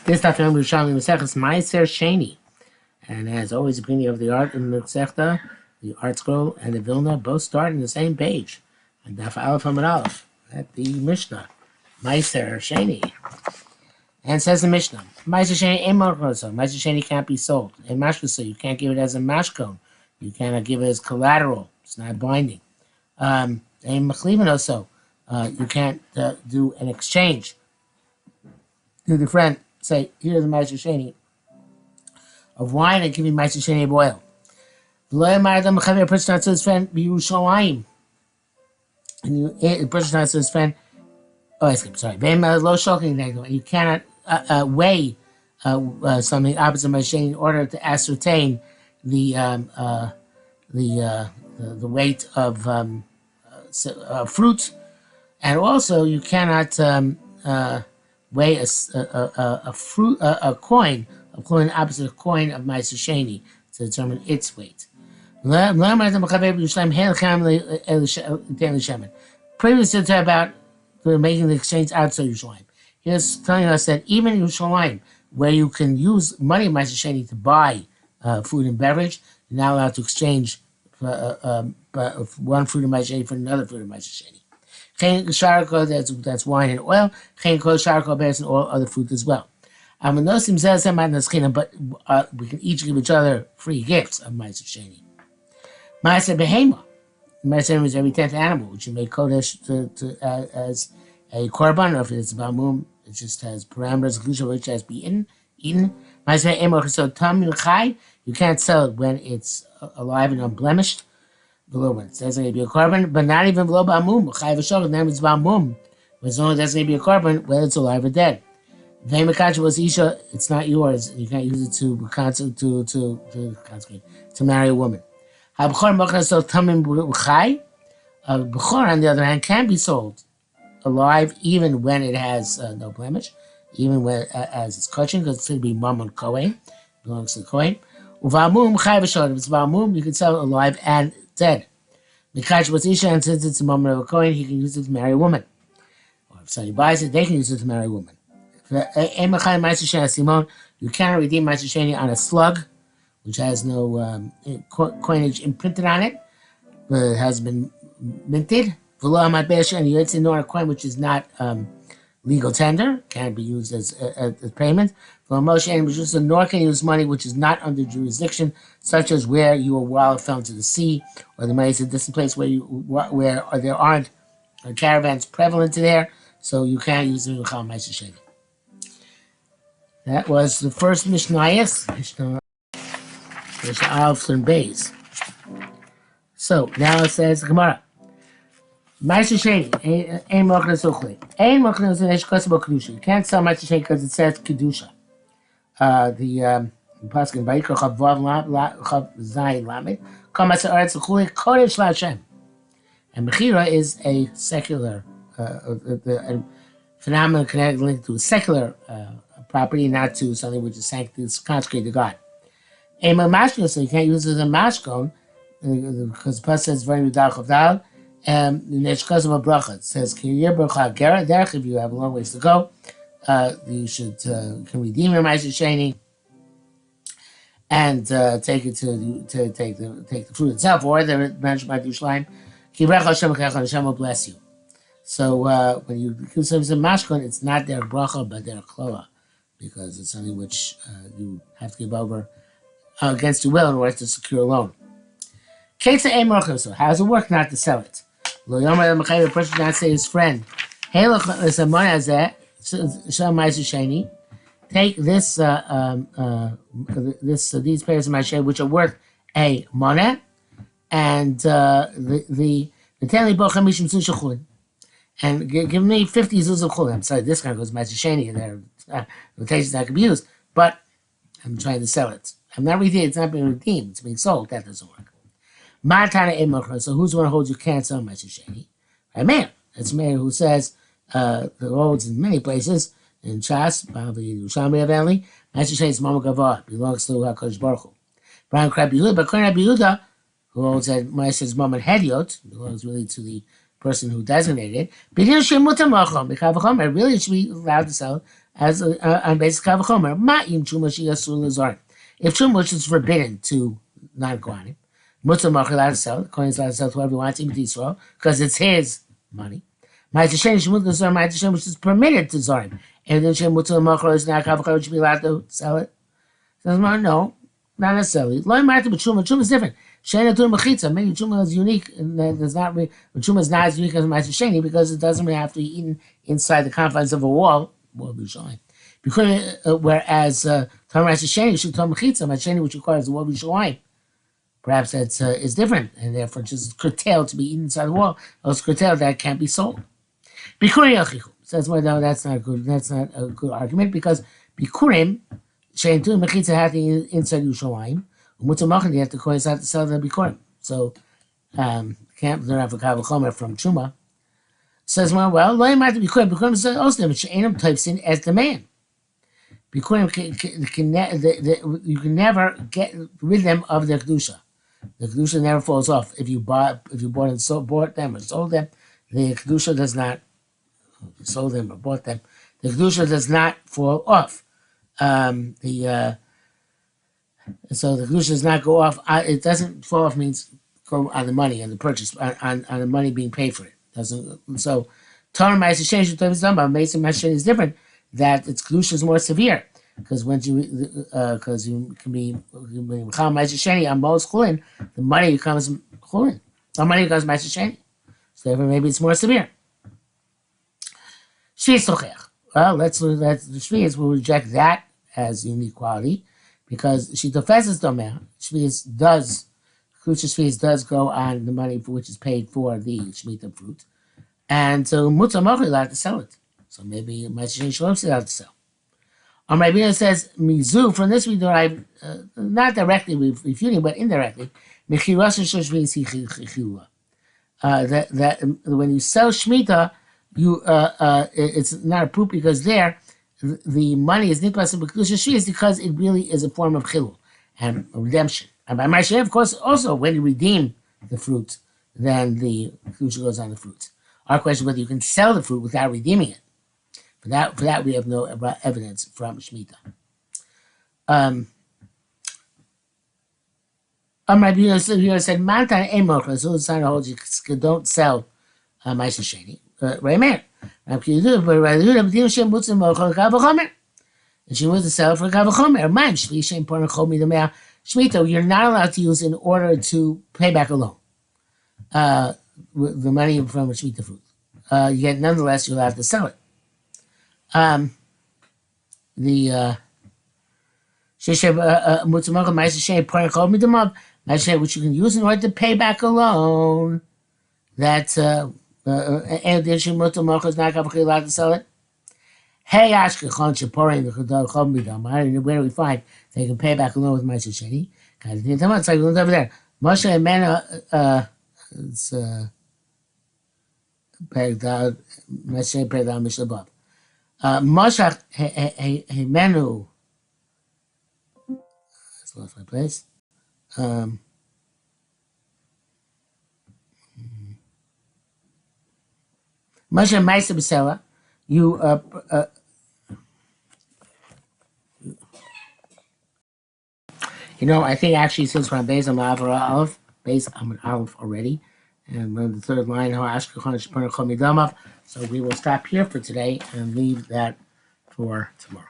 This time from Yerushalmi Maseches Meiser Sheni, and as always, the beginning of the art in the Masechta, the art scroll, and the Vilna both start on the same page, and Daf Aleph Amud Aleph at the Mishnah Meiser Sheni, and says the Mishnah Meiser Sheni Emorchoso. Meiser Sheni can't be sold. A mashkoso, you can't give it as a mashkon. You cannot give it as collateral. It's not binding. A machlivin you can't do an exchange to the friend. Say, here's a Meiser Sheni of wine and give me Meiser Sheni of oil. A person not to his friend, Yerushalmi. And the person not to his friend, sorry. You cannot weigh something opposite Meiser Sheni in order to ascertain the weight of fruit, and also you cannot weigh a coin opposite a coin of Meiser Sheni to determine its weight. Previously talked about making the exchange outside Yerushalmi. Here's telling us that even in Yerushalmi, where you can use money of Meiser Sheni to buy food and beverage, you're not allowed to exchange one fruit of Meiser Sheni for another fruit of Meiser Sheni. That's wine and oil. And all other fruit as well. But we can each give each other free gifts of Meiser Sheni. Meiser Behema. Meiser is every 10th animal, which you make kodesh as a korban, or if it's bamum, it just has parameters which has to be eaten. Meiser Emor, so tam chai, you can't sell it when it's alive and unblemished. Below when it says it may be a korban, but not even below bamum. Chai v'shogeg, then it's bamum. But it's only doesn't need to be a korban whether it's alive or dead. Ve'mekacha was isha, it's not yours. You can't use it to marry a woman. Habchor mochel so tamim b'chai. B'chor, on the other hand, can be sold alive even when it has no blemish, even when as it's kosher, because it's going to be mammon kohen, belongs to the kohen. Uvamum chai v'shogeg. If it's bamum, you can sell it alive and dead. Mekacha was isha, and since it's a mammon of a kohen, he can use it to marry a woman. Or if somebody buys it, they can use it to marry a woman. You cannot redeem Meiser Sheni on a slug, which has no coinage imprinted on it, but it has been minted. Nor a coin which is not legal tender, can't be used as payment. Nor can use money which is not under jurisdiction, such as where your wallet fell into the sea, or the money is a distant place where there aren't caravans prevalent there, so you can't use the Meiser Sheni. That was the first Mishnayos, Mishnah Aleph and Beis. So now it says Gemara. Meiser Sheni, ein mochel suchle. Ein mochel is an eshkos kedusha. You can't sell Meiser Sheni because it says kedusha. The pasuk in Vayikra Chav Vav Chav Zayin Lamed. Kol Meiser Aretz L'chule Kodesh LaHashem. And Mechira is a secular phenomenon connected linked to a secular property, not to something which is consecrated to God. A mashkon, so you can't use it as a mashkon, because the pasuk says very midach of dal, and neshkos of a bracha. It says kiriyah bracha gera derech. If you have a long ways to go, you should can redeem your Meiser Sheni and take it to take the fruit itself, or the mentioned by Yerushalmi, ki bracha Hashem Hashem will bless you. So when you give something a mashkon, it's not their bracha but their kloa, because it's something which you have to give over against your will in order to secure a loan. So how does it work not to sell it? The person should not say his friend, hey, look, there's a money as that, Meiser Sheni, take this, these pairs of Meiser Sheni, which are worth a money, and the Teli Bocha Mishim Sushachun, and give me 50 zuz of chulin. I'm sorry, this guy goes Meiser Sheni, and there are notations that can be used, but I'm trying to sell it. I'm not redeeming. It's not being redeemed. It's being sold. That doesn't work. So who's the one who holds you can't sell Meiser Sheni? A man. That's a man who says the holds in many places in Shas, probably Yerushalmi evidently. Meiser Sheni is Mama Gavah, belongs to HaKadosh Baruch Hu. Brian Rabbi Yehuda, but Rabbi Yehuda, who holds that Meiser is Mama Hediot, belongs really to the person who designated it. Really, it should be allowed to sell as on basic kavachomer. Ma'im truma sheyasul lazar. If truma which is forbidden to non-kohanim, mutzah machir allowed to sell. The kohen is allowed to sell to whoever he wants, even to Yisrael, because it's his money. Ma'aser sheni shemut lazar. Ma'aser sheni which is permitted to zarim. And then shem mutzah machir is not kavachomer should be allowed to sell it. Says no, not necessarily. Lo matter, but truma. Truma is different. Sheni tur mechitza. Maybe truma is unique, and there's not. But truma is not as unique as ma'aser sheni because it doesn't really have to be eaten inside the confines of a wall. Will be showing. Because whereas tam ma'aser sheni should tur mechitza. Ma'aser sheni, which requires the wall be showing. Perhaps that's is different, and therefore just curtailed to be eaten inside the wall. Or it's curtailed that can't be sold. Bikurim yachichu. Says well, no, that's not good. That's not a good argument because bikurim. Shein tu mechitza happening inside Yerushalmi. Mutzah machin, you have to coin have to sell the bikurim. So can't learn have a kavachomer from truma. Says well, lo might be bikurim. Bikurim says also but sheinam types in as the man. Bikurim you can never get rid them of the kedusha. The kedusha never falls off. If you bought and bought them or sold them, the kedusha does not. Sold them or bought them, the kedusha does not fall off. So the kedusha does not go off. It doesn't fall off means go on the money and the purchase on the money being paid for it. Doesn't so. Torah ma'aser sheni is done, but ma'aser sheni is different. That its kedusha is more severe because when you can be ma'aser sheni on most chulin, the money becomes chulin. The money becomes ma'aser sheni. So therefore, maybe it's more severe. Shvi sochech. Well, the Shvi will reject that as unique quality because she confesses domer. Shvi does go on the money for which is paid for the Shemitah fruit, and so mutzah machir allowed to sell it. So maybe ma'aser sheni shalom is allowed to sell. Rabbi says mizu. From this we derive not directly refuting, but indirectly mechiras sheshvi chilula. That when you sell Shemitah, it's not a proof because there the money is nitpas b'kedusha shvi is because it really is a form of chilul and redemption. And by ma'aser, of course, also when you redeem the fruit, then the kedusha goes on the fruit. Our question is whether you can sell the fruit without redeeming it. For that we have no evidence from Shemitah. Rabbi said, "Mantan emoch." So the sign holds you don't sell ma'aser sheni. Right, man. And she was to sell for kavachomer. Man, Shemitah, you're not allowed to use in order to pay back a loan. The money from a Shemitah fruit. Yet nonetheless, you'll have to sell it. Which you can use in order to pay back a loan. That's and the Shemitah Mocha is not allowed to sell it. Hey, Ashkechon Shaporim the Chom Bidam. Where do we find they can pay back a loan with ma'aser sheni? Because it's like we looked over there. Moshe Mena, it's Perigdal, Moshe Perigdal Mishlabab. Moshe Menu. That's lost my place. Moshe Meister B'Sela, you I think actually since we're on Beis Amud Aleph already, and we're on the third line, so we will stop here for today and leave that for tomorrow.